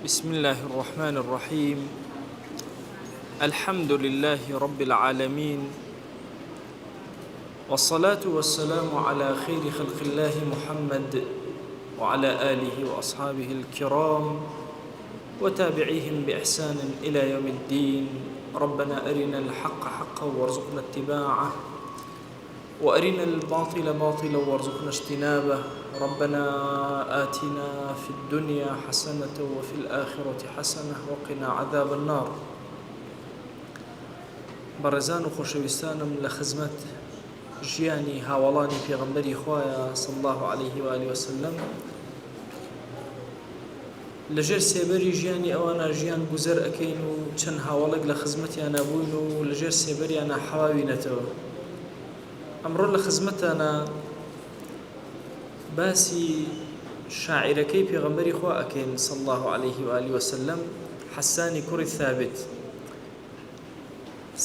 بسم الله الرحمن الرحيم. الحمد لله رب العالمين، والصلاة والسلام على خير خلق الله محمد وعلى آله وأصحابه الكرام وتابعيهم بإحسان إلى يوم الدين. ربنا أرنا الحق حقا وارزقنا اتباعه، وأرنا الباطل باطلا وارزقنا اجتنابه. ربنا آتنا في الدنيا حسنة وفي الآخرة حسنة وقنا عذاب النار. بەڕێزان و خۆشەویستانم لە خزمەت ژیانی هاوڵانی پێغەمبەری خوایە صلی الله عليه وآله وسلم لەژێر سێبەری ژیانی ئەوانە ژیان گوزەر ئەکەین و چەند هاوڵێک لە خزمەتیان نەبووین و لەژێر سێبەریانە حەواوینەتەوە. ئەمڕۆ لە خزمەتانە باسی شاعیرەکەی پێغەمبەری خوا ئەکەین صلی الله عليه وآله وسلم، حەسانی کوڕی ثابت.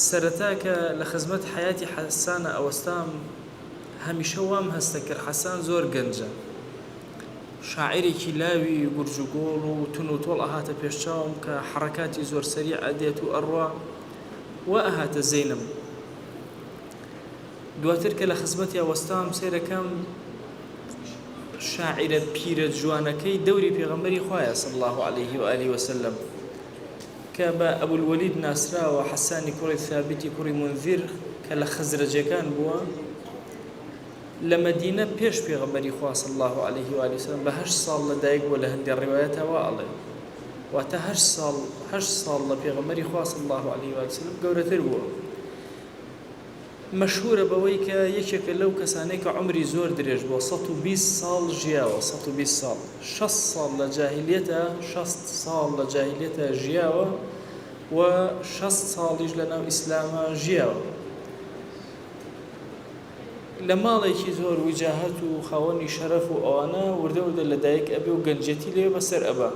سەرەتا کە لە خزمەت حیاتی حەسانە ئەوەستام هەمیشە وام هەستە کرد حەسان زۆر گەنجە، شاعیرێکی لاوی گورج و گۆڵ و تون و تۆڵ ئەهاتە پێشچاوم کە حرەکاتی زۆر سەریع ئەدێت و ئەڕوا و ئەهاتە زەینم. دواتر کە لە خزمەتی ئەوەستام سێرەکەم شاعیرە پیرە جوانەکەی دەوری پێغەمبەری خوایە صلی الله عليه وآله وسلم کە بە ئەبولولید ناسراوە، حەسانی کوڕی ثابتی کوڕی منذیر کە لە خەزرەجەکان بووە لە مەدینە پێش پێغەمبەری خوا صلی الله عليه وآله وسلم بە 8 ساڵ لەدایک بووە. لە هەندێک ڕیوایەتەوە ئەڵێ واتە 8 ساڵ لە پێغەمبەری خوا صلی الله عليه وآله وسلم گەورەتر بووە. مەشهورە بەوەی کە یەکێکە لەو کەسانەی کە عمری زۆر درێژ بووە، 120 ساڵ ژیاوە. 120 ساڵ، 6 ساڵ لە جاهیلیەتە، 6 ساڵ لە جاهیلیەتە ژیاوە و 6 ساڵیش لەناو ئیسلامە ژیاوە. لە ماڵێکی زۆر وجاهەت و خاوەنی شەرەف و ئەوانە وردە لەدایک ئەبێ و گەنجەتی لێ بەسەر ئەبا.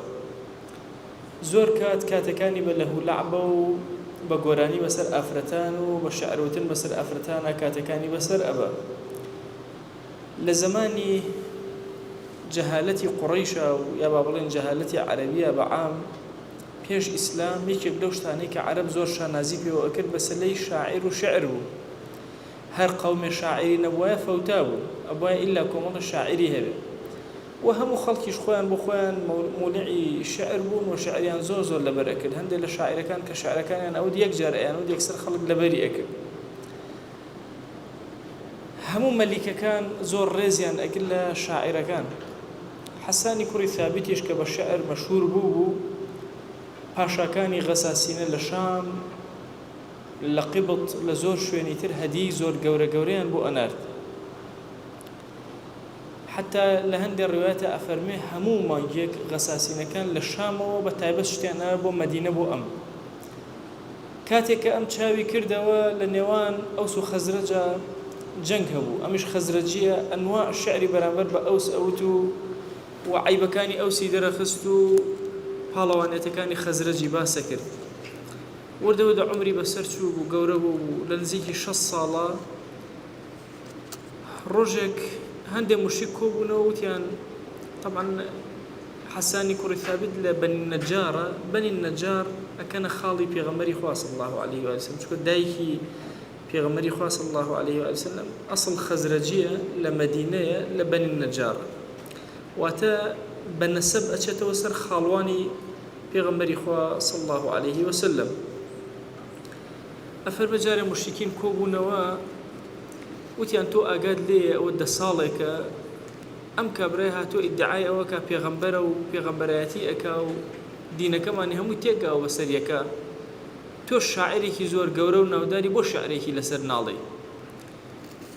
زۆر کاتەکانی بە لەهولەعبە و بە گۆرانی بەسەر ئافرەتان و بە شەعرەوتن بەسەر ئافرەتانە کاتەکانی بەسەر ئەبا. لە زمانی جەهالەتی قوڕەیشە و یا با بڵێن جەهالەتی عەرەبیە بەعام پێش ئیسلام یەکێک لەو شتانەی کە عەرەب زۆر شانازی پێوە ئەکرد بەسەلەی شاعیر و شعر بوو. هەر قەومێ شاعیری نەبوایە فەوتا بوو، ئەبوایە ئیلا کۆمەڵە شاعیری هەبێ و هەموو خەڵکیش خۆیان بۆ خۆیان مولعی شعر بوون و شعریان زۆر زۆر لەبەر ئەکرد. هەندێک لە شاعیرەکان کە شعرەکانیان ئەوە یەکجار ئەیان و یەکسەر خەڵک لەبەری ئەکرد. هەموو مەلیکەکان زۆر ڕێزیان ئەگرت لە شاعیرەکان. حەسانی کوڕی ثابتیش کە بە شعر مەشهور بوو پاشاکانی غەساسینە لە شام لە قیبڵ لە زۆر شوێنی تر هەدیی زۆر گەورەیان بۆ ئەنارد. حتا لە هەندێک ڕیوایەتە ئەفەرمێ هەموو مانگێک غەساسینەکان لە شامەوە بە تایبەت شتیانە بۆ مەدینە بۆ ئەم. کاتێک کە ئەم چاوی کردەوە لە نێوان ئەوس و خەزرەجە جەنگ هەبوو، ئەمیش خەزرەجیە ئەنواع شعری بەرامبەر بە ئەوس ئەوت و عیبەکانی ئەوسی دەرەخست و پاڵەوانێتەکانی خەزرەجی باسە کرد. وردەوەدا عمری بەسەر چوو بوو، گەورە بوو، لە نزیکی 6 ساڵە ڕۆژێک هەندێک مشک کۆبوونەوە وتیان طبعا حەسانی کوڕی ثابت لە بەنی نەجارە، بەنی نەجار ئەکەنە خاڵی پێغەمبەری خوا صلی الله عليه وآله وسلم، چونکە دایکی پێغەمبەری خوا صلی الله عليه وآله وسلم ئەسڵ خەزرەجیە لە مەدینەیە لە بەنی نەجارە، واتە بە نەسەب ئەچێتەوە سەر خاڵوانی پێغەمبەری خوا صلی الله عليه وسلم. ئەفەر بەجارێ مشرکین کۆبوونەوە وتیان تۆ ئاگاد لێ ئەوە 10 ساڵێکە ئەم کابرای هاتۆ ئیدعای ئەوە کە پێغەمبەرە و پێغەمبەرایەتی ئەکا و دینەکەمانی هەمووی تێکاوە بەسەریەکە، تۆ شاعرێکی زۆر گەورە و ناوداری بۆ شاعرێکی لەسەر ناڵی.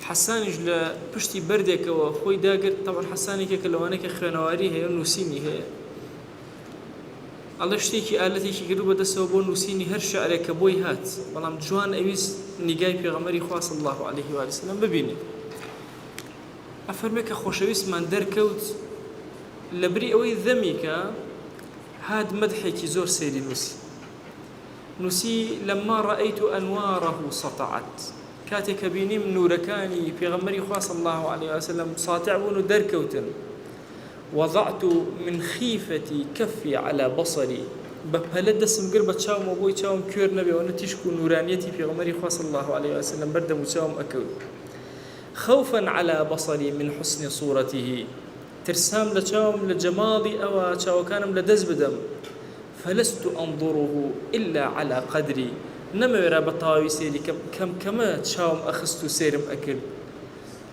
حەسانیش لە پشتی بەردێکەوە خۆی داگرت. طبعا حەسانێکێکە لەوانەیە کە خوێنەواری هەیە و نووسینی هەیە، ئەڵە شتێکی ئالەتێکی گرو بەدەستەوە بۆ نووسینی هەر شعرێک کە بۆی هات، بەڵام جوان ئەویست نیگای پێغەمبەری خوا صلی الله عليه وآله وسلم ببینێ. ئەفەرمێ کە خۆشەویستمان دەرکەوت لەبری ئەوەی ذەمی کە هات مەدحێکی زۆر سەیری نووسی لەما ڕەئەیت ئەنوارەه سەطعت، کاتێک کە بینیم نورەکانی پێغەمبەری خوا صلی الله عليه وسلم ساتع بوون و دەرکەوتن وضعت من خيفتي كفي على بصري بەپەلە دەسم گر بە چاومە بۆی چاوم کوێر نەبێەوە تیشک و نورانیەتی پێغەمبەری خوا صلی الله عليه وسلم بەردەم و چاوم ئەکەوت خوفا على بصري من حسن صورته ترسام لە چاوم لە جەماڵی ئەوە چاوەکانم لە دەست بدەم فلست أنظره إلا على قدري نەمەوێرا بە تەواوی سێری کەمە چاوم ئەخست و سێرم ئەکرد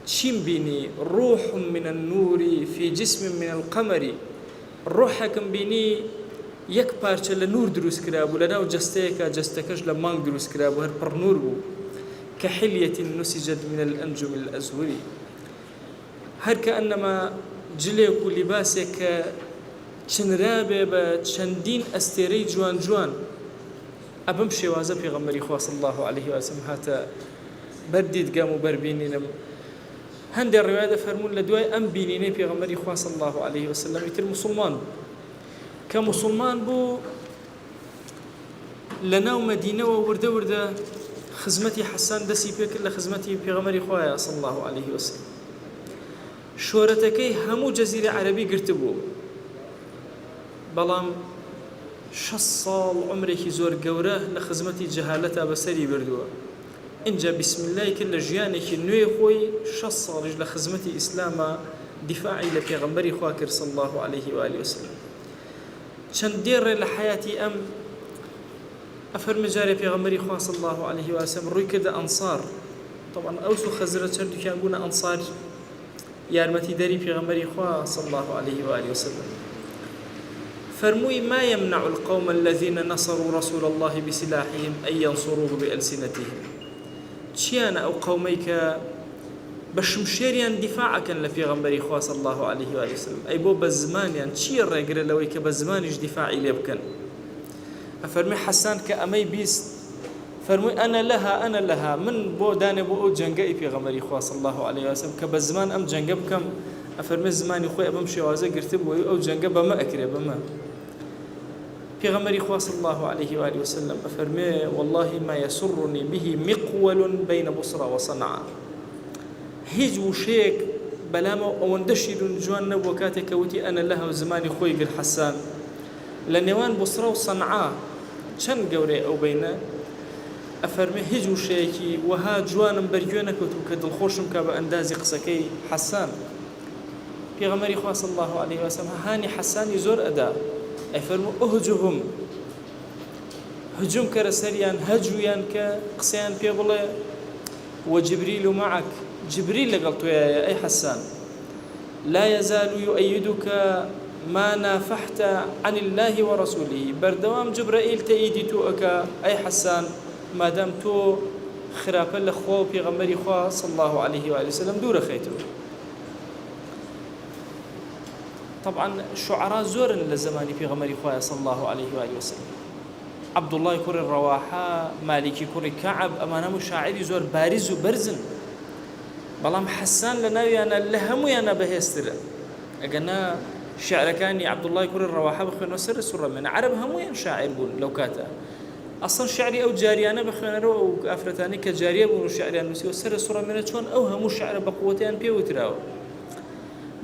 چیم بینی روح من النور في جسم من القمر ڕۆحێکم بینی یەک پارچە لە نور دروست کرابوو لەناو جەستەیەکە جەستەکەش لە مانگ دروست کرابوو هەر پڕ نور بوو کە حلیەتی نوسیجت من الأنجم الأزور هەر کەئەنەما جلێک و لیباسێک کە چنرابێ بە چەندین ئەستێرەی جوان جوان ئەبەم شێوازە پێغەمبەری خوا صلی الله عليه وسلم هاتە بەردیدگەم و بەربینینم هەندێک ڕێوایە دەفەرمون لە دوای ئەم بینینەی پێغەمبەری خوا صلی الله عليه وسلم ئیتر موسڵمان کە موسڵمان بوو لە ناو مەدینەوە وردە وردە خزمەتی حەسان دەستی پێکرد لە خزمەتی پێغەمبەری خوایە صلی الله عليه وسلم شۆرەتەکەی هەموو جەزیرە عەرەبی گرتبوو بەڵام 6 ساڵ عمرێکی زۆر گەورە لە خزمەتی جەهالەتە بەسەری بردووە اینجا بسم الله کرد لە ژیانێکی نوێی خۆی 6 ساڵیش لە خزمەتی ئیسلامە دیفاعی لە پێغەمبەری خوا کرد صلی الله عليه وآله وسلم چەندێ ڕێ لە حیاتی ئەم ئەفەرمێ جارێ پێغەمبەری خوا صلی الله عليه وسلم ڕووی کردە ئەنسار طبعا ئەوس و خەزرەج هەردووکیان بوونە ئەنسار یارمەتیدەری پێغەمبەری خوا صلی الله عليه وآله وسلم فرمووی ما يمنع القوم الذين نصروا رسول الله بسلاحهم أن ينصروه بألسنتهم چیانە ئەو قەومەی کە بە شمشێریان دیفاعەکەن لە پێغەمبەری خوا صلی الله عليه وآله وسلم ئەی بۆ بە زمانیان چییە ڕێگرە لەوەی کە بە زمانیش دیفاعی لێ بکەن ئەفەرمێ حەسان کە ئەمەی بیست فەرمووی ئەنە لەها من بۆ دانێ بۆ ئەو جەنگەی پێغەمبەری خوا صلی الله عليه وسلم کە بە زمان ئەم جەنگە بکەم ئەفەرمێ زمانی خۆی ئەبەم شێوازە گرتبووی ئەو جەنگە بەمە ئەکرێ بەمە پێغەمبەری خوا صلی الله عليه وآله وسلم ئەفەرمێ والله ما يسرني به مقول بين بصرى وصنعاء هیچ وشەیەک بەلامە ئەوەندە شیرین جوان نەبووە کاتێک کە وتی ئەنە لەها و زمانی خۆی گر حەسان لە نێوان بوسرە و سەنعا چەند گەورەی ئەو بینە ئەفەرمێ هیچ وشەیەکی وەها جوانم بەرگوێ نەکەوتم کە دڵخۆشم کا بە ئەندازی قسەکەی حەسان پێغەمبەری خوا صلی الله عليه وسلم هانی حەسانی زۆر ئەدا ئەفەرموو ئوهجوهم هجوم کەرە سەریان هەجویان کە قسەیان پێ بڵێ وجبريل معك جبريل لەگەڵ تۆیایە ئەی حەسان لا يزال يؤيدك ما نافحت عن الله ورسوله بەردەوام جبرائیل تەئیدی تۆ ئەکا ئەی حەسان مادام تۆ خراپە لە خوا و پێغەمبەری خوا صلی الله عليه وآله وسلم دوورە خەیتەوە طبعا شعراء زۆرن لە زمانی پێغەمبەری خوا صلی الله عليه وآله وسلم عبد الله کوڕی ڕەواحە مالکی کوڕی کەعب ئەمانە هەموو شاعری زۆر بارز و بەرزن بەڵام حەسان لە ناویانە لە هەموویانە بەهێزترە ئەگەنا شعرەکانی عبد الله کوڕی ڕەواحە بخوێنەوە سەر سوڕەمێنە عەرەب هەموویان شاعر بوون لەو کاتە ئەسڵ شعری ئەو جاریانە بخوێنەرەوە و ئافرەتانی کە جاریە بوون و شعریان نووسیوە سەر سوڕەمێنە چۆن ئەو هەموو شعرە بە قووەتیان پێوتراوە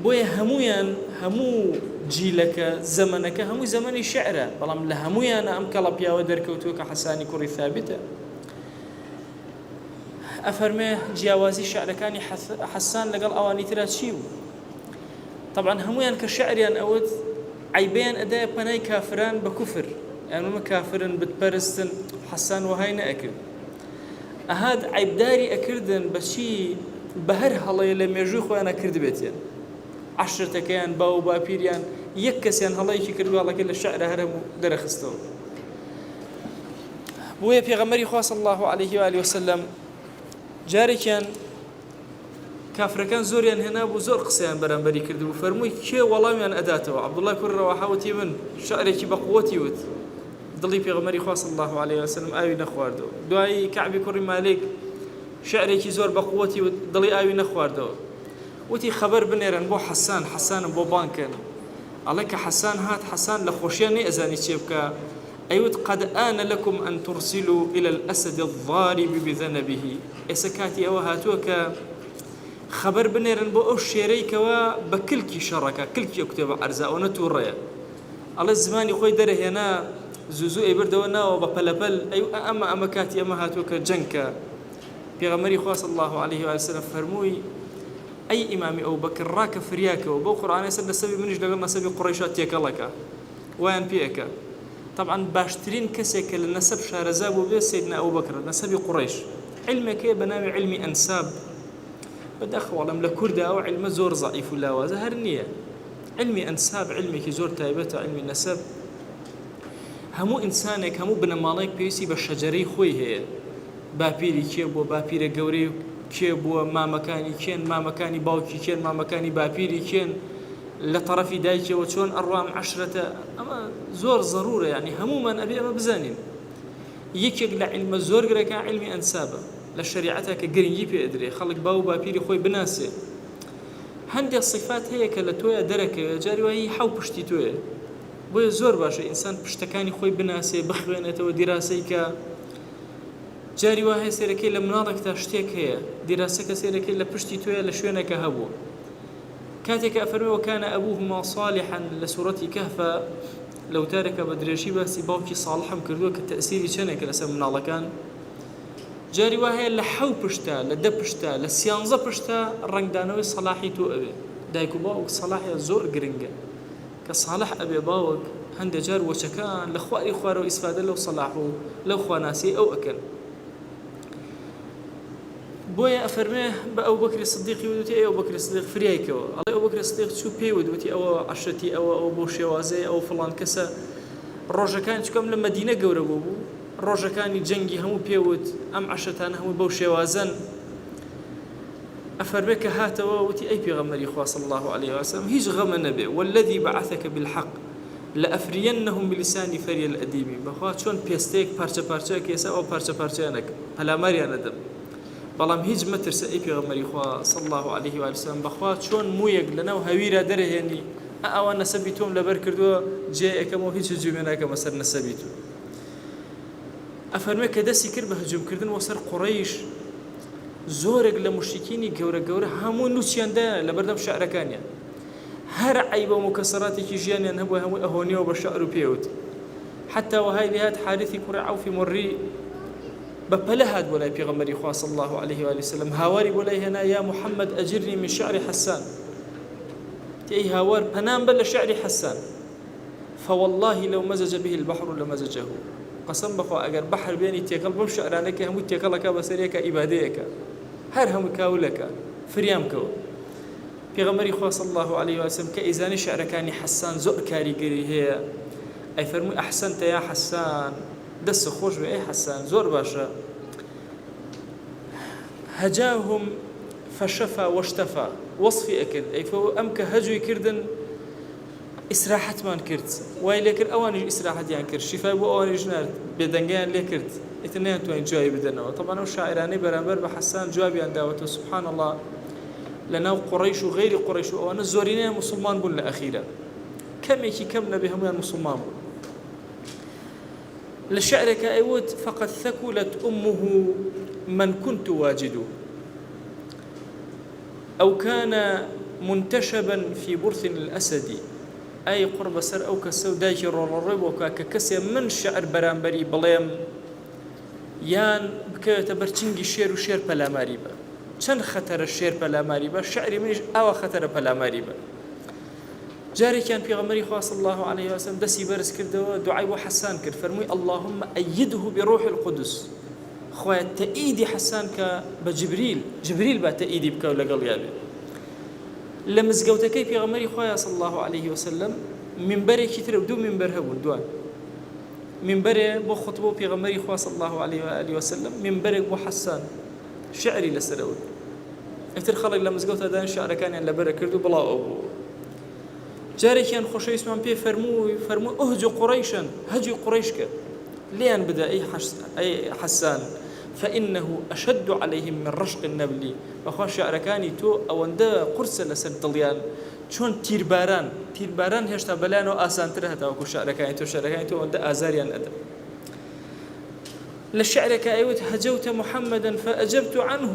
بۆیە هەموویان هەموو جیلەکە زەمەنەکە هەمووی زەمەنی شعرە بەڵام لە هەموویانە ئەم کەڵە پیاوە دەرکەوتووە کە حەسانی کوڕی ثابتە ئەفەرمێ جیاوازی شعرەکانی حەسان لەگەڵ ئەوانی ترا چی بوو طبعا هەموویان کە شعریان ئەوت عیبیان ئەدایە پەنای کافران بە کوفر یانمە کافرن بتپەرستن حەسان وهای نەئەکرد ئەهات عیبداری ئەکردن بەچی بە هەر هەڵەیە لە مێژووی خۆیانە کردبێتیان عشرەتەکەیان باو باپیریان یەک کەسیان هەڵەیەکی کردوواڵەکە لە شعرە هەر هەموو دەرەخستەوە بۆیە پێغەمبەری خوا صلی الله عليه وآله وسلم جارێکیان کافرەکان زۆریان هێنا بوو زۆر قسەیان بەرامبەری کردبوو فەرمووی کێ وەڵامیان ئەداتەوە عەبدوڵڵای کوڕی ڕەواحە وتی من شعرێکی بە قووەتی وت دڵی پێغەمبەری خوا صلی الله عليه وسلم ئاوی نەخواردەوە دوایی کەعبی کوڕی مالک شعرێکی زۆر بە قووەتی وت دڵی ئاوی نەخواردەوە وتی خەبەر بنێرن بۆ حەسانم بۆ بانکن ئەڵێ کە حەسان هات حەسان لە خۆشیان نەی ئەزانی چێ بکە ئەیوت قد آن لكم أن ترسلوا إلى الأسد الضارب بذنبه ئێستا کاتی ئەوە هاتووە کە خبر بنێرن بۆ ئەو شێرەیکەوە بە کلکی شەڕەکە کلکی ئەو کتێبە عەرزاوە تووڕەیە ئەڵێ زمانی خۆی دەرەهێنا زوو ئەیبردەوە ناوە بە پەلەپەل ئەمە کاتی ئەمە هاتووە کە جەنگکە پێغەمبەری خوا صلی الله عليه و سلم فەرمووی ئەی ئیمامی ئەوبەکر ڕاکە فریاکەوە بۆ قورئانە سەر نەسەبی منیش لەگەڵ نەسەبی قوڕەیشا تێکەڵەکە وایان پێەکە طبعا باشترین کەسێک کە لە نەسەب شارەزا بوو بێ سەیدنا ئەوبەکر نەسەبی قوڕەیش علمێکەیە بە ناوی علمی ئەنساب بەدەخوەڵم لە کووردا ئەو علمە زۆر ضعیف و لاوازە هەر نییە علمی ئەنساب علمێکی زۆر تایبەتە علمی نەسەب هەموو ئینسانێک هەموو بنەماڵێک پێویستی بە شەجەرەی خۆی هەیە باپیری کێ بووە باپیرە گەورەی کێ بووە مامەکانی کێن مامەکانی باوکی کێن مامەکانی باپیری کێن لە طرفی دایکەوە چۆن ئەڕوام عەشرەتە ئەمە زۆر ضرورە یعنی هەمومان ئەبێ ئەمە بزانین یەکێک لە علمە زۆر گرەکە علمی ئەنسابە لە شریعەتە کە گرنگی پێ ئەدرێ خەڵک باو باپیری خۆی بناسێ هەندێک صفات هەیە کە لە تۆیە دەرەکەوێ جاری وایە حەو پشتی تۆیە بۆیە زۆر باشە ئینسان پشتەکانی خۆی بناسێ بخوێنێتەوە دیراسەی کە جاری وا هەیە سێرەکەی لە مناڵێکدا شتێک هەیە دیراسەکە سێرەکەی لە پشتی تۆیە لە شوێنەکە هەبوو کاتێکە ئەفەرمێ وەکانە ئەبوهما صالحا لە سوورەتی کەهفە لەو تارێکە بە درێژی باسی باوکی ساڵحم کردووە کە تەئسیری چەندێکە لەسەر مناڵەکان جاری وا هەیە لە حەو پشتە لە دە پشتە لە سیانزە پشتە ڕنگدانەوەی سەلاحی تۆ ئەوێ دایک و باوک سەلاحیە زۆر گرنگە کە ساڵح ئەبێ باوک هەندێک جار وەچەکان لە خواری خوارەوە ئیسفادە لەو سەلاح و لەو خواناسی ئەو ئەکەن بۆیە ئەفەرمێ بە ئەوبەکری سدیقی وتی ئەو بەکری سدیق فریایکەوە ئەڵێ ئەوبەکری سدیق چوو پێی وتی ئەوە عەشرەتی ئەوە بۆ شێوازەیە ئەو فڵان کەسە ڕۆژەکانی چکەم لە مەدینە گەورە بوو ڕۆژەکانی جەنگی هەموو پێوت ئەم عەشرەتانە هەموو بەو شێوازەن ئەفەرمێ کە هاتەوە وتی ئەی پێغەمبەری خوا صلی الله عليه وسلم هیچ غەمە نەبێ والذي بعثك بالحق لأفرينهم بلسان فري الأديب بخوا چۆن پێستەیەک پارچە پارچەیەک ێسا ئەو پارچە پارچەیانەک پەلاماریان ئەدەم بەڵام هیچ مەترسە ئەی پێغەمبەری خوا صلی الله عليه وسلم بەخوا چۆن مویەک لەناو هەویرا دەرەهێنی ئەوە نەسەبی تۆم لەبەر کردووە جێ ئەەکەمەوە هیچ هجوومێ ناکەمە سەر نەسەبی تۆ ئەفەرمێ کە دەستی کرد بە هجوومکردن وە سەر قوڕەیش زۆرێک لە مشرکینی گەورە گەورە هەموو نوچیاندایە لە بەردەم شعرەکانیان هەر عیبە و مکەسەراتێکی ژیانیان هەبووە هەمووی ئەهۆنیەوە بە شعر و پێوت حتا وهای لێهات حارثی کوڕی عەوفی مڕی بەپەلە هات بۆ لای پێغەمبەری خوا صلی الله عليه وسلم هاواری بۆ لای هێنا یا محەممەد ئەجرنی من شعر حەسان تێی هاوار پەنام بە لە شعری حەسان فوالله لو مزج به البحر لمزجه قسم بخوا ئەگەر بەحر بێنی تێکەڵ بەم شعرانەکە هەموو تێکەڵەکە بەسەرێکە ئیبادەیەکە هەر هەموو کاولەکە فریامکەوە پێغەمبەری خوا صلی الله عليه وسلم کە ئیزانی شعرەکانی حەسان زۆر کاریگەری هەیە ئەی فەرمووی ئەحسەنتە یا حەسان دەست خۆش بێ ئەی حەسان زۆر باشە هەجاهم فەشەفا وەشتەفا وەصفی ئەکرد ئەی فەوە ئەم کە هەجووی کردن ئیسراحەتمان کرد وای لێ کرد ئەوانیش ئیسراحەتیان کرد شیفای بۆ ئەوانیش نارد بێدەنگیان لێ کرد ئیتر نەیانتوانین جوابی بدەنەوە طبعا ئەو شاعرانەی بەرامبەر بە حەسان جوابیان داوەتەوە سبحان الله لەناو قوڕەیش و غەیری قوڕەیش و ئەوانە زۆرینەیان موسڵمان بوون لە ئەخیرە کەمێکی کەم نەبێ هەمویان موسڵمان بوون لە شعرێکە ئەیوت فقد ثەکولت أمه من كنت واجد أو كان منتشبا في برث الأسد أي قرب سر أو كسو دايك الرب وككسي من شعر برامبري بليم يان بكتبر تشنجي شير وشير بلا ماريبا چەند خەتەرە شێر پەلاماری بە شعری منیش ئەوە خەتەرە پەلاماری بە جارێکیان پێغەمبەری خوا صلی الله عليه وسلم دەستی بەرز کردەوە دوعای بۆ حەسان کرد فەرمووی اللهم أيده بروح القدس خوایە تەئیدی حەسان کە بە جبریل با تەئیدی بکە و لەگەڵ یابێ لە مزگەوتەکەی پێغەمبەری خوا صلی الله عليه وسلم منبەرێکی ترە و دوو منبەر هەبوون دوان منبەرێ بۆ خوتبە و پێغەمبەری خوا صلی الله عليه وسلم منبەرێک بۆ حەسان شعری لەسەرەوە ئەتر خەڵک لە مزگەوتە دان شعرەکانیان لەبەرە کرد و بڵاو ئەو بوو جارێکیان خۆشەویستمان پێ فەرمووی ئوهجو قوڕیشن هەجی قوڕیش کرد لێیان بدە ئەی حەسان فإنه أشد عليهم من رشق النبل بەخوا شعرەکانی تۆ ئەوەندە قورسە لەسەر دڵیان چۆن تیرباران هێشتا بەلایەنەوە ئاسانترە هەتاوەکو شعرەکانی تۆ ئەوەندە ئازاریان ئەدەن للشعر كأيوت هجوت محمدا فأجبت عنه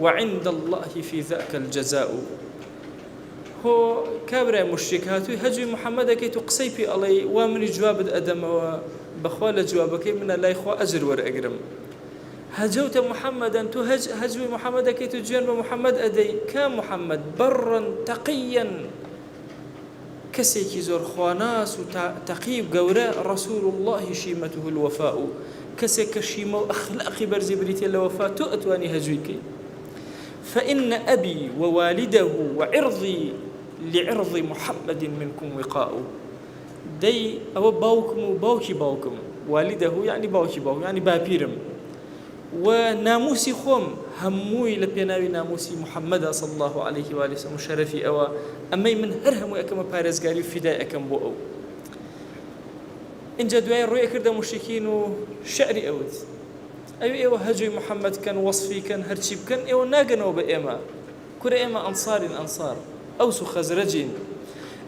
وعند الله في ذاك الجزاء هو كابرا مشرك هاتوي هجوي محمد كيتو قسي في الله ومن جواب أدم وبخوال جوابك من لا يخوا أجر ورأجرم هجوت محمدا تو هجوي محمد كيتو جين بمحمد أدي كان محمد برا تقيا كسيكي زور خواناس وتقيب قوراء رسول الله شيمته الوفاء كسيك شيمة أخلاقي برزي بريتي الوفاء تؤتواني هجويكي فإن أبي ووالده وعرضي لعرض محمد منكم وقاء دي أو باوكم وباوكي باوكم والده يعني باوكي باوكم يعني بابيرم وناموسي خوم هموي لبيناوي ناموسي محمد صلى الله عليه وآله وسلم شرفي أو أمي من هرهم أكما بارزقاري فداء أكم بو أو إن جدوين رؤية كرده مشركين وشعري أود أيوة هجوي محمد كان وصفي كان هرشيب كان أيوة ناقنوا بإيما كل إيما أنصار أوس خزرج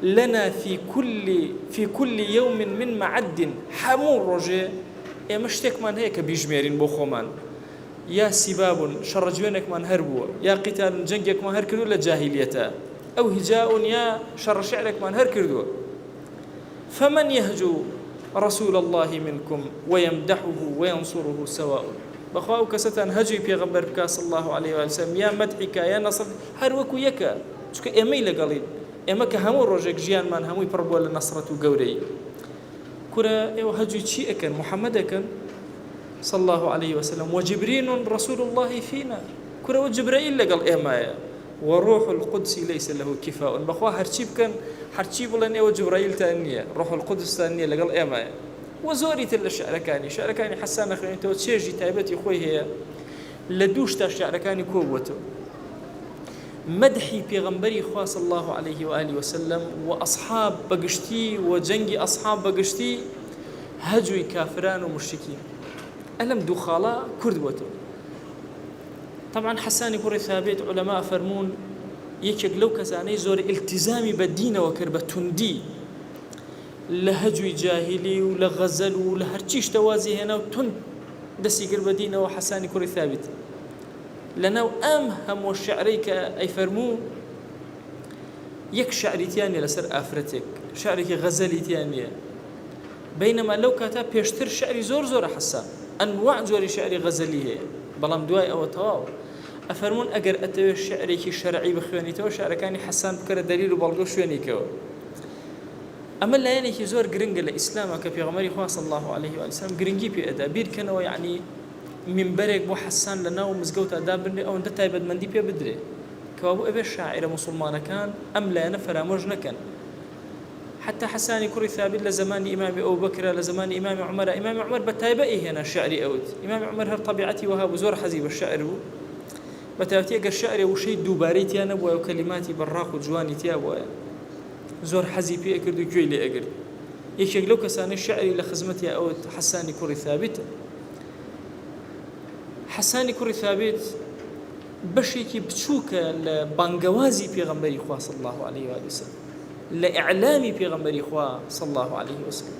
لنا في كل يوم من معد حمور رجاء إيما اشتك من هيك بيجميرين بوخومان يا سباب شرجوينك من هربوا يا قتال جنجك من هركدوا لجاهليته أو هجاء يا شر شعرك من هركدوا فمن يهجو رسول الله منكم ويمدحه وينصره سواء بخواو كستان هجي بيغمبر بك صلى الله عليه وسلم يا مدحك يا نصر هر وكو يكا چونك ايمي لقلين ايما كهمو روجك جيان من هموي بربو لنصرة قوري كرا ايو هجي چي اكن محمد اكن صلى الله عليه وسلم وجبريل رسول الله فينا كرا وجبرائيل لقل ايما وروح القدس ليس له كفاء بخوا هرشيب كان هرشيب لن ايو جبرائيل تانية روح القدس تانية لقل ايما وزوري تل الشعركاني شعركاني حسان أخرين تو تشيجي تايبتي خوي هي لدوش تا شعركاني كوبوتو مدحي بيغمبري خوا صلى الله عليه وآله وسلم وأصحاب بقشتي وجنجي أصحاب بقشتي هجوي كافران ومشركين ألم دخالا كرد بوتو طبعا حساني كوري ثابت علماء فرمون يكيق لو كساني زور التزامي بالدين وكربة تندي لهجوي جاهلي ولغزل ولهرشيش توازي هنا وتن دسي قرب دينه وحساني كوري ثابت لنا أمهم والشعريك أي فرمو يك شعري تياني لسر آفرتك شعريك غزلي تياني بينما لو كاتب بيشتر شعري زور حسان أنواع زوري شعري غزلي هي بلام دواي أو تواو أفرمون أجر أتوي الشعريك شرعي بخوانيته وشعركاني حسان بكرة دليل وبلغو شوانيكو أما لا يعني كي زور جرينج الإسلام كبيغمري خواه صلى الله عليه وسلم جرينجي بأداء بير كانوا يعني من بريق بو حسان لنا ومزقوت أداء بني أو ندتا يبد مندي بيا بدري كوابو إبا الشاعر مسلمان كان أم لا نفر موجنا كان حتى حساني كوري ثابت لزمان إمام أبو بكر لزمان إمام عمر بتايبئي هنا شعري أود إمام عمر هر طبيعتي وهاب زور حزيب الشعر بو بتايبتي أقر شعري وشي دوباري تيانا بو وكلماتي براق وجواني تيابو زور حزي بي أكردو كوي لي أكرد يكيق لو كساني الشعري لخزمتي أو حساني كوري ثابت حساني كوري ثابت بشيكي بتشوكا لبانقوازي بيغمبري خواه صلى الله عليه وآله وسلم لإعلامي بيغمبري خواه صلى الله عليه وسلم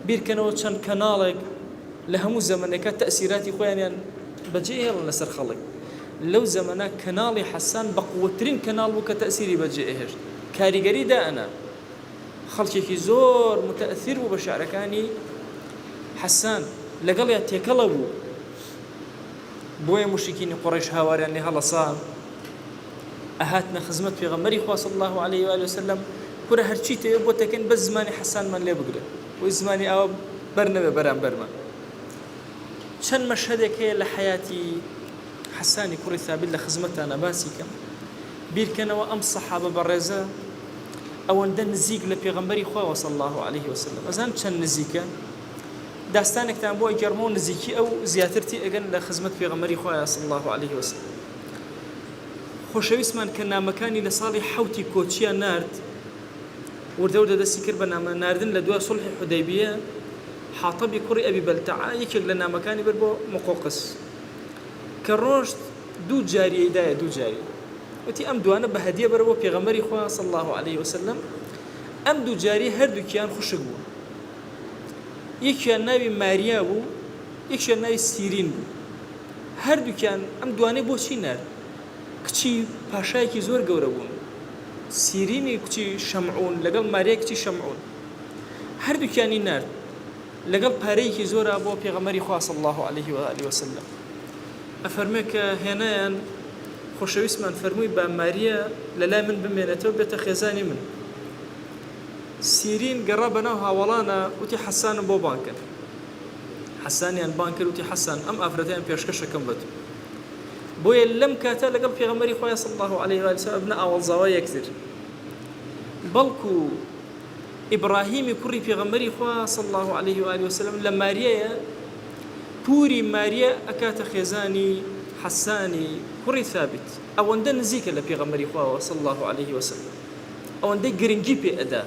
بير كانوا تشان كنالك لهمو زمنك تأثيراتي خواه يعني بجئه يلا لسر خلق لو زمنك كنالي حسان بقوترين كنال بك تأثيري بجئه كاريجري دا أنا خلقي زور متأثر وبشعركاني حسان لقال يتكلبوا بويا مشركين قريش هاواري أني هلا صام أهاتنا خزمت في غمري خواه صلى الله عليه وآله وسلم كره هرشي تيبو تكن بس زماني حسان من لي بقره وزماني أو برنامج برما شن مشهدك هي لحياتي حساني كره ثابت لخزمتها أنا باسي كم بير كانوا أم صحابة برزة أو أن نزيق لبيغمبري خواه صلى الله عليه وسلم أزان شن نزيكا داستانك تنبو يجرمون نزيكي أو زياترتي أجن لخزمة بيغمبري خواه صلى الله عليه وسلم خوشويس من كنا مكاني لصالح حوتي كوتشيا نارد وردودة دسي كربنا ناردن لدوا صلح حديبية حاطبي كوري أبي بلتعا يكيق لنا مكاني بربو مقوقس كروشت دو جاري إداية دو جاري وتي أم دوانا بهدية بربو بيغمبري خواه صلى الله عليه وسلم أم دو جاري هردو كيان خشقو يكيان ناوي ماريا بو يكيان ناوي سيرين بو هردو كيان أم دواني بو چي نارد کچی پاشایەکی زۆر گەورە بوون، سیرینی کچی شەمعون لەگەڵ ماریای کچی شەمعون، هەردووکیانی نارد لەگەڵ پارەیەکی زۆرە بۆ پێغەمبەری خوا صلی الله عليه و آله وسلم. ئەفەرمێ کە هێنایان خۆشەویستمان فەرمووی بە ماریە لەلای من بمێنێتەوە بێتە خێزانی من. سیرین گەڕا بەناو هاوڵانە وتی حەسانم بۆ بان کرد، حەسانیان بان کرد وتی حەسان ئەم ئافرەتیان پێشکەشەکەم بێت. بۆیە لەم کاتە لەگەڵ پێغەمبەری خوا صلی الله عليه و آله وسلم بنە ئاوەڵزاوە یەکتر. بەڵکو ئیبراهیمی کوڕی پێغەمبەری خوا صلی الله عليه و آله وسلم لە ماریەیە پوری ماریە ئەکاتە خێزانی حەسانی کوڕی ثابت، ئەوەندە نزیکە لە پێغەمبەری خوا صلی الله عليه وسلم، ئەوەندەی گرنگی پێ ئەدا.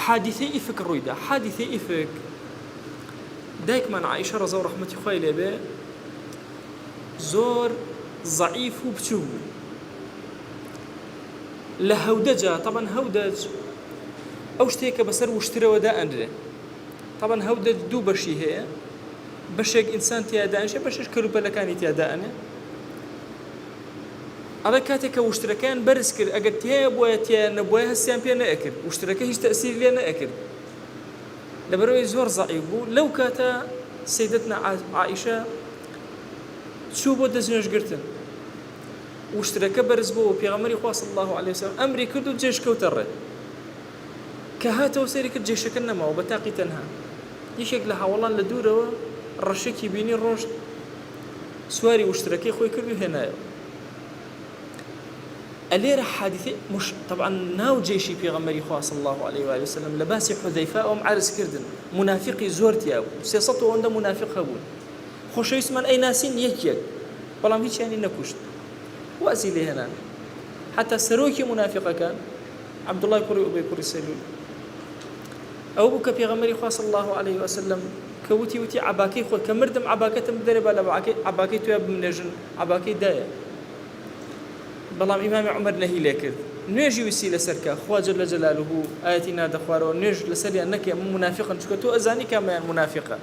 حادثەی ئیفک ڕوویدا. حادثەی ئیفک دایکمان عائیشە ڕەزا و ڕەحمەتی خوای لێبێ زۆر ضعیف و بچوو بوو لە هەودەجا. طبعا هەودەج ئەو شتێکە بەسەر وشترەوە دائەنرێ. طبعا هەودەج دوو بەشی هەیە، بەشێک ئینسان تیادانشێ، بەشش کەلوپەلەکانی تیادائەنێ. ئەڵێ کاتێک کە وشترەکەیان بەرز کرد ئەگەر تێ بۆیە تیان نەبووە هەستیان پێ نەئەکرد، وشترەکە هیچ تەئسیر لێ نەئەکرد لەبەرەوەی زۆر ضعیف بوو. لەو کاتە سەیدەتنا عائیشە چوو بۆ دەستنوێژگرتن، وشترەکە بەرز بوو و پێغەمبەری خوا صلی الله عليه وسلم ئەمری کرد و جێش کەوتە ڕێ. کە هاتەوە سەیری کرد جێشەکە نەماوە بە تاقی تەنها. یەکێک لە هاوڵان لە دوورەوە ڕەشێکی بینی ڕۆژ سواری وشترەکەی خۆی کرد و هێنایەوە. ئەلێرە حادثەی طبعا ناو جێشی پێغەمبەری خوا صلی الله عليه و آله وسلم لە باسی حودەیفە ئەوم عرض کردن، منافقی زۆر تیا بوو، 300 ئەوەندە منافق هەبوون. خۆشەویستمان ئەی ناسین یەکێک، بەڵام هیچیانی نەکوشت، واسی لێ هێنان. حتا سەرۆکی منافقەکان عەبدوڵای کوڕی ئوبەی کوڕی سەلول ئەو بوو کە پێغەمبەری خوا صلی الله عليه وسلم کە وتی عەباکەی خۆت کە مردم عەباکەتم بدەرێ با لە عەباکەی توێ بمنێژن، عەباکەی دایە. بەڵام ئیمامی عومەر نەهی لێ کرد، نوێژی ویسی لەسەرکە، خوا جەل جەلالوه ئاەتی نادە خوارەوە نوێژ لەسەریان نەکەی، منافقن، چونکە تۆ ئەزانی کامیان منافقە.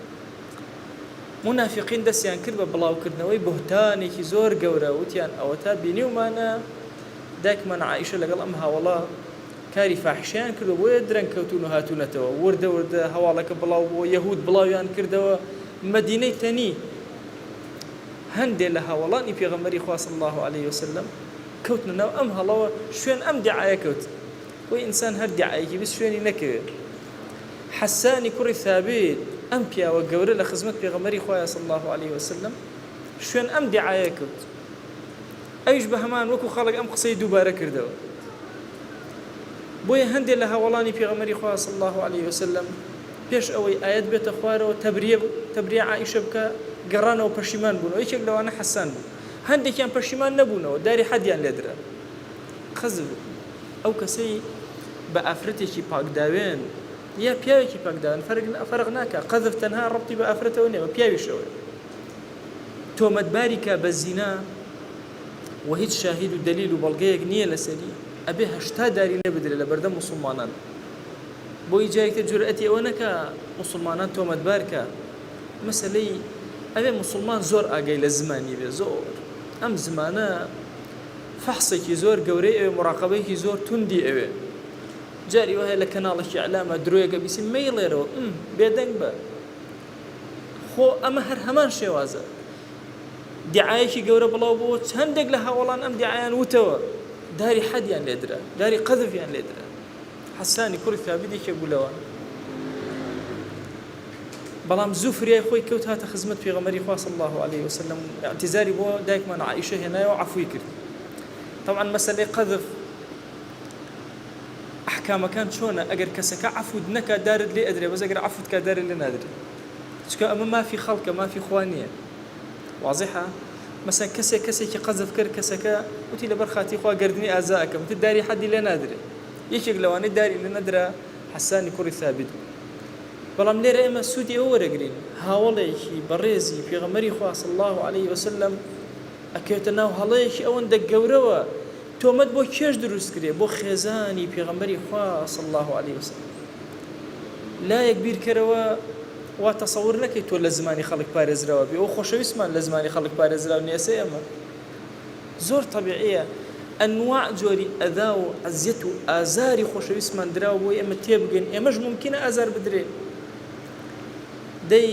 منافقین دەستیان کرد بە بڵاوکردنەوەی بوهتانێکی زۆر گەورە، وتیان ئەوە تا بینیومانە دایکمان عائیشە لەگەڵ ئەم هاوڵە کاری فاحشیان کردو، بۆیە درەنگ کەوتون و هاتوونەتەوە، وردە وردە هەواڵەکە بڵاو بووە، یەهود بڵاویان کردەوە مەدینەی تەنی. هەندێک لە هاوڵانی پێغەمبەری خوا صلی الله عليه وسلم کەوتنە ناو ئەم هەڵەوە، شوێن ئەم دیعایە کەوت. بۆی ئینسان هەر دیعایەکی بس شوێنی نەکەوێت. حەسانی کوڕی ثابت ئەم پیاوە گەورە لە خزمەت پێغەمبەری خوا صلی الله عليه وسلم شوێن ئەم دیعایە کەوت. ئەویش بە هەمان وەکو خەڵک ئەم قسەی دووبارە کردەوە. بۆیە هەندێک لە هاوڵانی پێغەمبەری خوا صلی الله عليه وسلم پێش ئەوەی ئاەت بێتە خوارەوە تەبریە عائیشە بکە گەڕانەوە پەشیمان بوونەوە. یەکێک لەوانە حەسان بوو، هەندێکیان پەشیمان نەبوونەوە، داری حەدیان لێدرا. خەزب ئەو کەسەی بە ئافرەتێکی پاکداوێن یا پیاوێکی پاکداوێن فەرق ناکە، قەذف تەنها ڕەبتی بە ئافرەتەوە نییە، بە پیاویشەوە. تۆمەتباری کە بە زینا و هیچ شاهید و دلیل و بەڵگەیەک نییە لەسەری، ئەبێ 80 داری نەبدرێ لە بەردەم موسڵمانان. بۆی جارێکتر جورئەتی ئەوە نەکە موسڵمانان تۆمەتبارکە. مەسەلەی ئەبێ موسڵمان زۆر ئاگای لە زمانی بێ، زۆر ئەم زمانە فەحسێکی زۆر گەورەی ئەوێ، مراقەبەیەکی زۆر توندی ئەوێ. جاری وایە لە کەناڵێکی ئەعلامە درۆیەکە بیسی مەیڵێرەوە بێدەنگ بە خۆ، ئەمە هەر هەمان شێوازە. دیعایەکی گەورە بڵاو بۆ هەندێک لە هاوڵان ئەم دیعایان وتەوە، داری حەدیان لێدرا، داری قەذفیان لێدرا. حەسانی کوڕی ثابت یەکێک بوو لەوان. بەڵام زوو فریای خۆی کەوت هاتە خزمەت پێغەمبەری خوا صلی الله عليه وسلم، اعتیزاری بۆ دایکمان عائیشە هێنایەوە و عەفوی کرد. طبعا مەسەلەی قەذف ئەحکامەکان چۆنە؟ ئەگەر کەسەکە عەفوت نەکا دارت لێ ئەدرێ، بەس ئەگەر عەفوت کا دارت لێ نادرێت، چونکە ئەمە مافی خەڵکە، مافی خوا نییە. واضحە؟ مەسەن کەسێکی قەذف کرد، کەسەکە وتی لەبەر خاتی خوا گەردنی ئازا ئەکەم، وتی داری حەدی لێ نادرێت. یەکێک لەوانەی داری لێ نەدرا حەسانی کوڕی ثابت. بەڵام لێرە ئێمە سوودی ئەوە وەرەگرین، هاوڵێکی بەڕێزی پێغەمبەری خوا صلی الله عليه وسلم ئەکەوێتە ناو هەڵەیەکی ئەوەندە گەورەوە، تۆمەت بۆ کێش دروست کرێ؟ بۆ خێزانی پێغەمبەری خوا صلی الله عليه وسلم. لا یەک بیرکەرەوە وا تەسەوور نەکەی تۆ لە زمانی خەڵک پارێزراوە بێ، ئەو خۆشەویستمان لە زمانی خەڵک پارێزراو نیەسە. ئێمە زۆر طبيعية أنواع جۆری ئەذا و عەزیەت و ئازاری خۆشەویستمان دراوە بۆی ئێمە تێبگەین ئێمەش ممکنە ئازار بدرێ دەی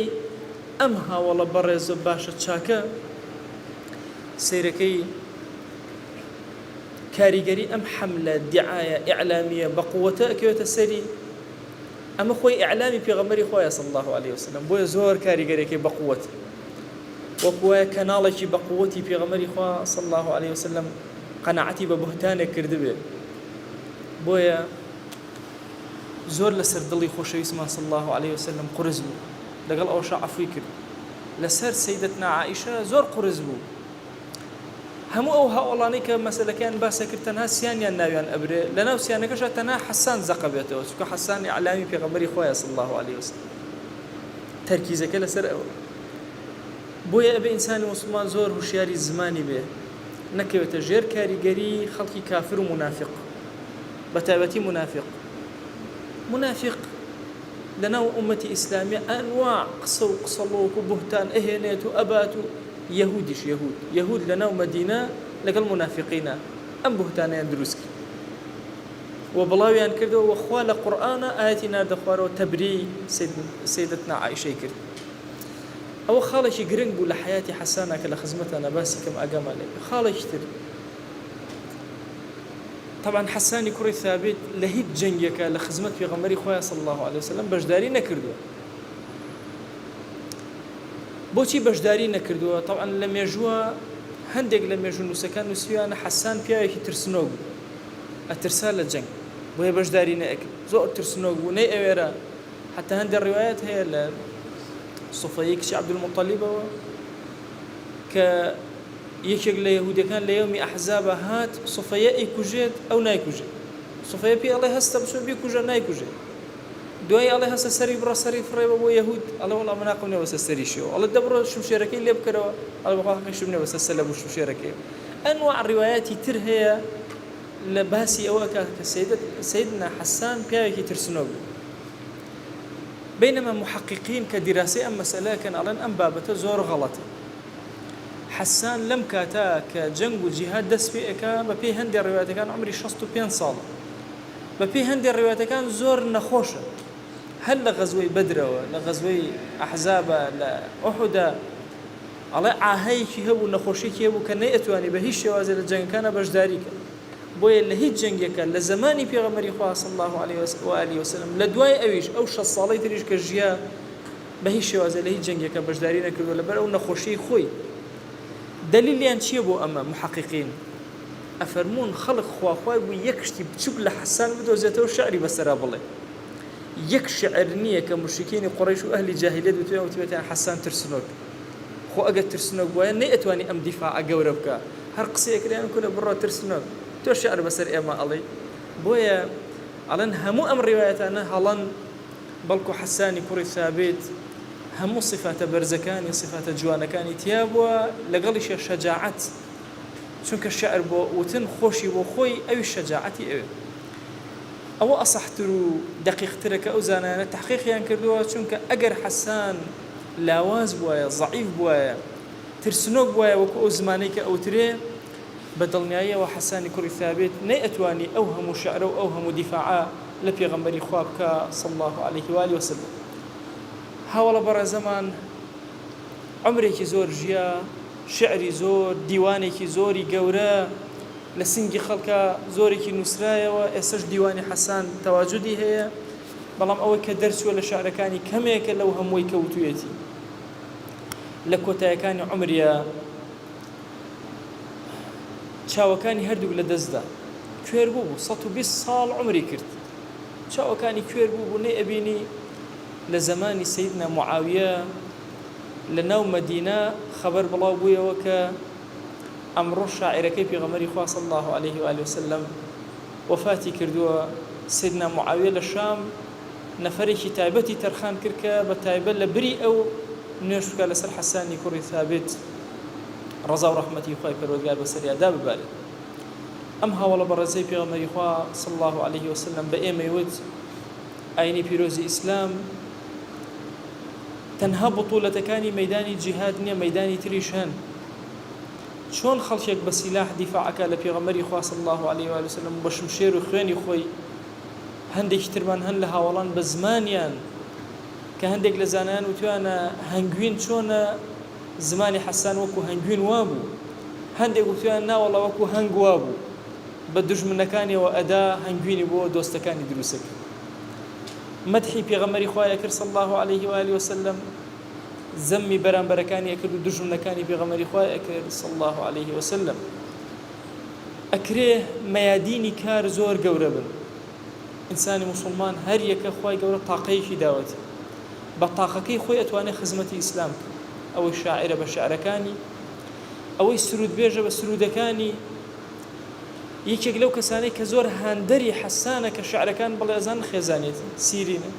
ئەم هاوڵە بەڕێزە باشە چاکە سەیرەکەی کاریگەری ئەم حەملە دیعایە ئیعلامیە بە قووەتە ئەکەوێتە سەری ئەمە خۆی ئیعلامی پێغەمبەری خۆیە صلی الله عليه وسلم بۆیە زۆر کاریگەرێکی بە قووەت وەکوایە کەناڵێکی بە قووەتی پێغەمبەری خوا صلی الله عليه وسلم قەناعەتی بە بوهتانێک کردبێ بۆیە زۆر لەسەر دڵی خۆشەویستمان صلی الله عليه وسلم قورس بوو لەگەڵ ئەوەشە عەفوی کرد لەسەر سەیدەتنا عائیشە زۆر قورس بوو هەموو ئەو هاوڵانەی کە مەسەلەکەیان باسە کرد تەنها سیانیان ناویان ئەبرێ لەناو سیانەکەشە تەنها حەسان زەقە بێتەوە چونکە حەسان ئیعلامی پێغەمبەری خۆیە صلی الله عليه وسلم تەرکیزەکە لەسەر ئەوە بۆیە ئەبێ ئینسانی موسڵمان زۆر هوشیاری زمانی بێ نەکەوێتە ژێر کاریگەری خەڵکی کافر و منافق بەتایبەتی منافق لەناو ئومەتی ئیسلامی ئەنواع قسە و قسەڵۆک و بوهتان ئەهێنێت و ئەبات و یەهودیش یەهود لەناو مەدینە لەگەڵ منافقینە ئەم بوهتانیان دروست کرد و بڵاویان کردەوە وەخوا لە قورئانە ئاەتی ناردە خوارەوە تەبری سەیدەتنا عایشەی کرد ئەوە خاڵێکی گرنگ بوو لە حیاتی حەسانە کە لە خزمەتانە باسی کەم ئاگامان لێ خاڵێکی تر طبعا حەسانی کوڕی ثابت لە هیچ جەنگێکە لە خزمەت پێغەمبەری خۆیان صلی الله عليه وسلم بەشداری نەکردووە بۆچی بەشداری نەکردووە طبعا لە مێژووە هەندێک لە مێژوو نووسەکان نووسیوانە حەسان پیاوێکی ترسنۆک بوو ئەترسا لە جەنگ بۆیە بەشداری نەکرد زۆر ترسنۆک بوو نەی ئەوێرە حتى هەندێک ڕیوایەت هەیە لە سوفەیە کچی عەبدولموطەلیبەوە کە یەکێک لە یەهودیەکان لە یەومی ئەحزابە هات سوفەیە ئەیکوژێت ئەو نایکوژێت سوفەیە پێی ئەڵێ هەستە بچۆ بیکوژە نایکوژێت دوای ئەڵێ هەستە سەری بڕە سەری فڕێبە بۆ یەهود ئەڵێ وەڵام من ناقم نێوەسە سەریشیەوە ئەڵێ دەبڕۆ شمشێرەکەی لێ بکەرەوە ئەڵێ بەخوا حەقیشم نێوەسە سەلە بوو شمشێرەکەی ئەنواع ڕیوایەتی تر هەیە لە باسی ئەوە کە سەیدنا حەسان پیاوێکی ترسنۆک بوو بينما محققين كدراسة أم مسألة كان على أم بابته زور غلط حسان لم كاتا كجنگ وجهاد دس في إكا ببي هندي الروايات كان عمري 65 سال ببي هندي الروايات كان زور نخوشة هل لغزوي بدر ولا غزوي أحزاب لا أحد على عاهي كي هو نخوشي كي هو كان يأتواني بهيش شوازل الجنگ كان بجداريك بوي اللي هي جنگك لزماني پیغمبري خدا صلى الله عليه واله وسلم لدواي اويش او شص صالي تريش كجيا بهي شوازه اللي هي جنگك بجداري نكرو لبر او نخوشي خوي دليل يعني شي بو اما محققين افرمون خلق خوا خوا ويكشتي بتشوك لحسان بدو زيتو شعري بسرا بالله يك شعرنيه كمشركين قريش واهل الجاهليه وتبت حسان ترسنوك خو اجا ترسنوك بو نيتواني ام دفاع اقوربك هر قصيه كده كنا برا ترسنوك تو شعر بسر إما علي بويا علن همو أمر روايتنا هلن بلكو حساني كوري ثابت همو صفات برزكاني صفات جوانكاني تيابوا لقلش الشجاعات چونك الشعر بو وتن خوشي بو خوي أو الشجاعتي أو أصحترو دقيق ترك أو زانانا تحقيق ينكردوا چونك أجر حسان لاواز بوايا ضعيف بوايا ترسنوك بوايا وكو زمانيك أو تري بدلنيايا وحساني كوري ثابت نيأتواني أوهم شعر وأوهم دفاعا لبيغمبري خوابك صلى الله عليه وآله وسلم هاولا برا زمان عمري كي زور جيا شعري زور ديواني كي زوري قورا لسنجي خلقا زوري كي نسرايا وإساج ديواني حسان تواجدي هي بلام أول كدرس ولا شعر كاني كميك لو هموي كوتويتي لكوتا كاني عمريا چاوەکانی هەردووک لە دەستدا کوێر بوو 120 ساڵ عمری کرد چاوەکانی کوێر بوو نەی ئەبینی لە زمانی سەیدنا معاویە لە ناو مەدینە خەبەر بڵاو بوویەوە کە ئەمڕۆ شاعیرەکەی پێغەمبەری خوا صلی الله عليه وآله وسلم وفاتی کردووە سەیدنا معاویە لە شام نەفەرێکی تایبەتی تەرخان کرد کە بە تایبەت لە بری ئەو نوێژ بکات لەسەر حەسانی کوڕی ثابت رضا ورحمتي خوي پروردگار بسري اداب بارد ام هاولا برزي پیغمبري خوا صلى الله عليه وسلم بأيمي ود ايني بيروزي اسلام تنها بطولة كاني ميداني جهاد نيا ميداني تريشان چۆن خەڵکێک بە سیلاح دیفاعەکە لە پێغەمبەری خوا صلی الله عليه و سلم بە شمشێر و خوێنی خۆی هەندێکی ترمان هەن لە هاوڵان بە زمانیان کە هەندێک لە زانایان وتوانە هەنگوین چۆنە زمانی حەسان وەکو هەنگوین وابوو هەندێک وتوان ناوەڵە وەکو هەنگ وابوو بە دژمنەکانیەوە ئەدا هەنگوینی بۆ دۆستەکانی دروستەکە مەدحی پێغەمبەری خوایە کرد صلی الله عليه و آله وسلم زەممی بەرامبەرەکانی ئەکرد و دژمنەکانی پێغەمبەری خوایە کرد صلی الله عليه وسلم ئەکرێ مەیادینی کار زۆر گەورە بن ئینسانی موسڵمان هەر یەکە خوای گەورە تاقەیەکی داوەتی بە تاقەکەی خۆی ئەتوانێت خزمەتی ئیسلام ئەوەی شاعرە بە شعرەکانی ئەوەی سرود بێژە بە سرودەکانی یەکێک لەو کەسانەی کە زۆر هاندەری حەسانە کە شعرەکان بەڵێزان خێزانێت سیرینە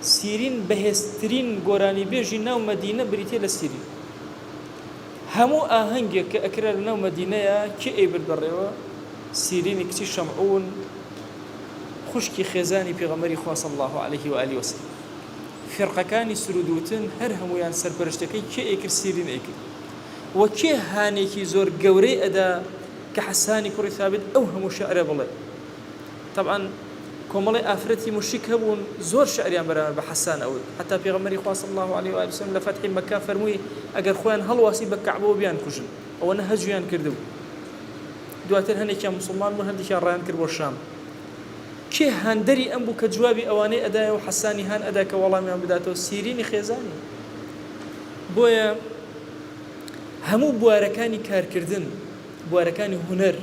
سیرین بەهێزترین گۆرانی بێژی ناو مەدینە بریتێ لە سیرین هەموو ئاهەنگێک کە ئەکرا لە ناو مەدینەیە کێ ئەیبرد بەڕێوە سیرینی کچی شەمعون خوشکی خێزانی پێغەمبەری خوا صلی الله عليه و آله وسلم فرقەکانی سرودوتن هەر هەمویان سەرپەرشتەکەی کێ ئەیکرد سیرین ئەیکرد و کێ هانێکی زۆر گەورەی ئەدا کە حەسانی کوڕی ثابت ئەو هەموو شعرە بڵێ طبعا کۆمەڵی ئافرەتی مشریک هەبوون زۆر شعریان بەرامبەر بە حەسان ئەوت حتا پێغەمبەری خوا صلی الله عليه و آله وسلم لە فەتحی مەکە فەرمووی ئەگەر خۆیان هەڵواسی بە کەعبەوە بیان کوژن ئەوە نە هەجویان کردو دواتر هەندێکیان موسڵمان بوون هەندێکیان ڕایان کرد بۆ شام کێ هاندەری ئەم بوو کە جوابی ئەوانەی ئەدایە و حەسانی هان ئەدا کە وەڵامیان بداتەوە سیرینی خێزانی بۆیە هەموو بوارەکانی کارکردن بوارەکانی هونەر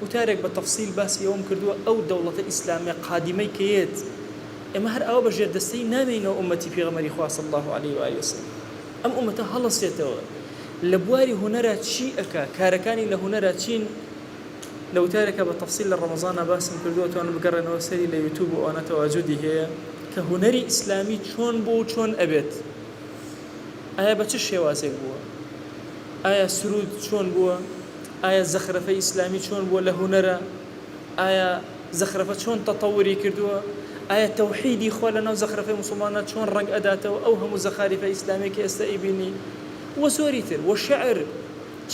وتارێک بە تەفسیل باسی ئەوم کردووە ئەو دەوڵەتە ئیسلامیە قادیمەی کەیت ئێمە هەر ئەوە بەژێر دەستەی نامێنەوە ئومەتی پێغەمبەری خوا صلی الله عليه و آله وسلم ئەم ئومەتە هەڵەسێتەوە لە بواری هونەرە چی ئەکا کارەکانی لە هونەرە چین لە وتارێکە بە تەفسیل لە ڕەمەزانە باسم کردووە توانم بگەڕێنەوە سەری لە یوتیوب و ئەوانە تەواجودی هەیە کە هونەری ئیسلامی چۆن بوو و چۆن ئەبێت ئایا بە چ شێوازێک بووە ئایا سرود چۆن بووە ئایا زەخرەفەی ئیسلامی چۆن بووە لە هونەرە ئایا زەخرەفە چۆن تەتەوری کردووە ئایا تەوحیدی خوا لەناو زەخرەفەی موسڵمانە چۆن ڕەنگ ئەداتەوە ئەو هەموو زەخارفە ئیسلامی کە ئێستا ئیبینی وە زۆری تر وە شعر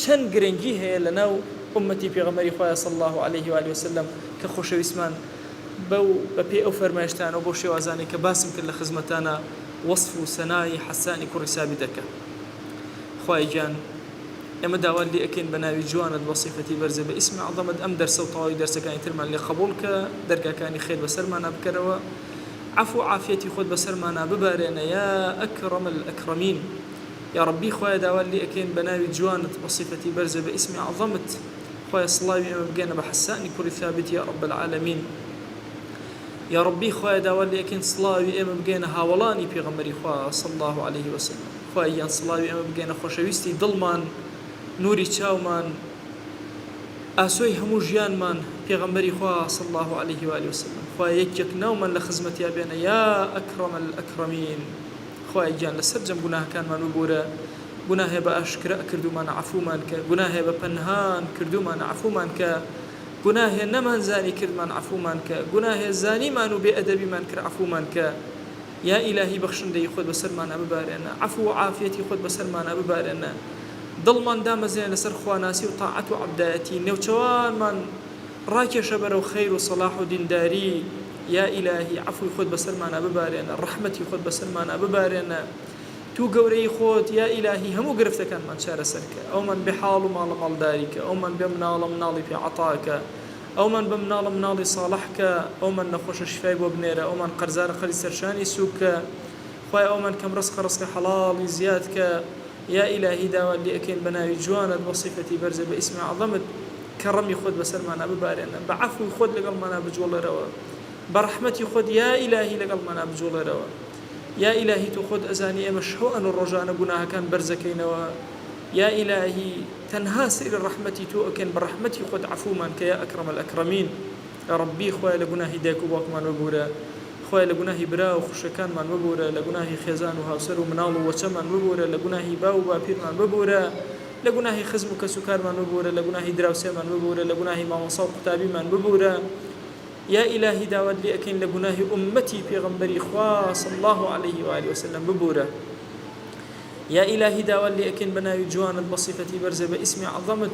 چەند گرنگی هەیە لەناو ئومەتی پێغەمبەری خوا صلی الله عليه و آله وسلم کە خۆشەویستمان بە پێی ئەو فەرمایشتانە و بۆ شێوازانەی کە باسم کرد لە خزمەتانە وەصف و سەنای حەسانی کوڕی ثابت دەکە خوای گیان ئێمە داوات لێ ئەکەین بە ناوی جوانت بە سیفەتی بەرزە بە ئیسمی عەظەمەت ئەم دەرسە و تەواوی دەرسەکانی ترمان لێ قبوڵ کە دەرگاکانی خێر بەسەرمانە بکەرەوە عفو و عافیەتی خۆت بەسەرمانە ببارێنە یا ئەکرەم الئەکرەمین یا ربی خوای داوات لێ ئەکەین بە ناوی جوانت بە سیفەتی بەرزە بە ئیسمی عەظەمەت خوای سڵاوی ئێمە بگەنە بە حەسانی کوڕی ثابت یا رب العالمین یا ربی خوای داوات لێ ئەکەین سڵاوی ئێمە بگەنە هاوڵانی پێغەمبەری خوا صلی الله عليه وسلم خوای یان سڵاوی ئێمە بگەنە خۆشەویستی دڵمان نوری چاومان ئاسۆی هەموو ژیانمان پێغەمبەری خوا صلی الله عليه و آله وسلم خوای یەکێک ناومان لە خزمەتیا بێنە یا ئەکرەم الئەکرەمین خوای گیان لەسەر جەم گوناهەکانمان ببورە گوناهێ بە ئاشکرا کردومان عەفومان کە گوناهێ بە پەنهان کردومان عەفومان کە گوناهێ نەمانزانی کردمان عەفومان کە گوناهێ زانیمان و بێئەدەبیمان کرد عەفومان کە یا ئیلاهی بەخشندەی خۆت بەسەرمانە ببارێنە عەفو و عافیەتی خۆت بەسەرمانە ببارێنە دڵمان دامەزێنە لەسەر خواناسی و تاعەت و عەبدایەتی نێوچەوانمان ڕاکێشە بەرەو خەیر و سەلاح و دینداری یا ئیلاهی عەفوی خۆت بەسەرمانە ببارێنە ڕەحمەتی خۆت بەسەرمانە ببارێنە تو گەورەی خۆت یا ئیلاهی هەموو گرفتەکانمان چارەسەرکە ئەومان بێ حاڵ و ماڵە ماڵداریکە ئەومان بێ مناڵە مناڵی پێ عەتاکە ئەومان بە مناڵە مناڵی ساڵحکە ئەومان نەخۆشە شیفای بۆ بنێرە ئەومان قەرزارە خەری سەرشانی سووکە خوای ئەومان کەم ڕزقە حەڵاڵی زیادکە یا ئیلاهی داوات لێ ئەکەین بە ناوی جوانت بە سیفەتی بەرزە بە ئیسمی عەظەمت کە ڕەمی خۆت بەسەرمانە ببارێنە بە عەفوی خۆت لەگەڵمانە بجوڵێرەوە بە ڕەحمەتی خۆت یا ئیلاهی لەگەڵمانە بجوڵێرەوە یا ئیلاهی تو خۆت ئەزانی ئێمە شەوئەن و ڕۆژانە گوناهەکان بەرزەکەینەوە یا ئیلاهی تەنها سەیری ڕەحمەتی تو ئەکەین بە ڕەحمەتی خۆت عەفومان کە یا ئەکرەم الئەکرەمین یا ڕەبی خوای لە گوناهی دایک و باوکمان ببورە خوای لە گوناهی برا و خوشەکانمان ببورە لە گوناهی خێزان و هاوسەر و مناڵ و وەچەمان ببورە لە گوناهی با و باپیرمان ببورە لە گوناهی خزم و کەسوکارمان ببورە لە گوناهی دراوسێمان ببورە لە گوناهی مامۆسا و قوتابیمان ببورە یا ئیلاهی داوات لێ ئەکەین لە گوناهی ئومەتی پێغەمبەری خوا صلی الله عليه و آله وسلم ببورە يا إلهي داوال لي أكن بناوي جوانت بصفتي برزة باسمي عظمت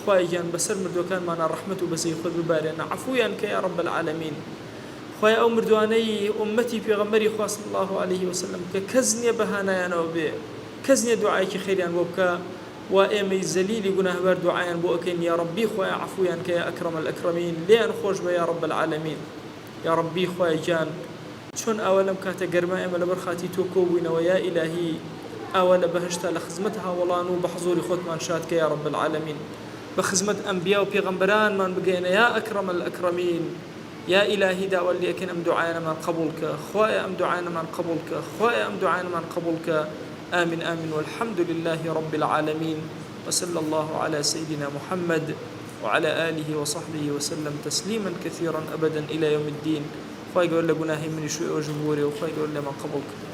خوايجان بسر مردو كان معنا الرحمة بزي خذ ببارنا عفويا يا رب العالمين خوايا أو مردواني أمتي في غمري خوا صلى الله عليه وسلم ككزني بهانا أنا وبي كزني دعائك خيريان وبكا وإيمي الزليل قناه بار دعايا بوأكين يا ربي خوايا عفويا يا أكرم الأكرمين لين خوش يا رب العالمين يا ربي خوايا جان شون أولم كاتا قرمائي ملبرخاتي توكوين ويا إلهي أول بهشتا لخزمتها ولانو بحضور خود من شاتك يا رب العالمين بخزمة أنبياء وبيغمبران من بقينا يا أكرم الأكرمين يا إلهي دا ولي أكن أم دعانا من قبولك خوايا أم دعانا من قبولك خوايا أم دعانا من قبولك آمين آمين والحمد لله رب العالمين وصلى الله على سيدنا محمد وعلى آله وصحبه وسلم تسليما كثيرا أبدا إلى يوم الدين خوايا يقول لنا قناهي من شوء وجبوري وخوايا يقول لنا من قبولك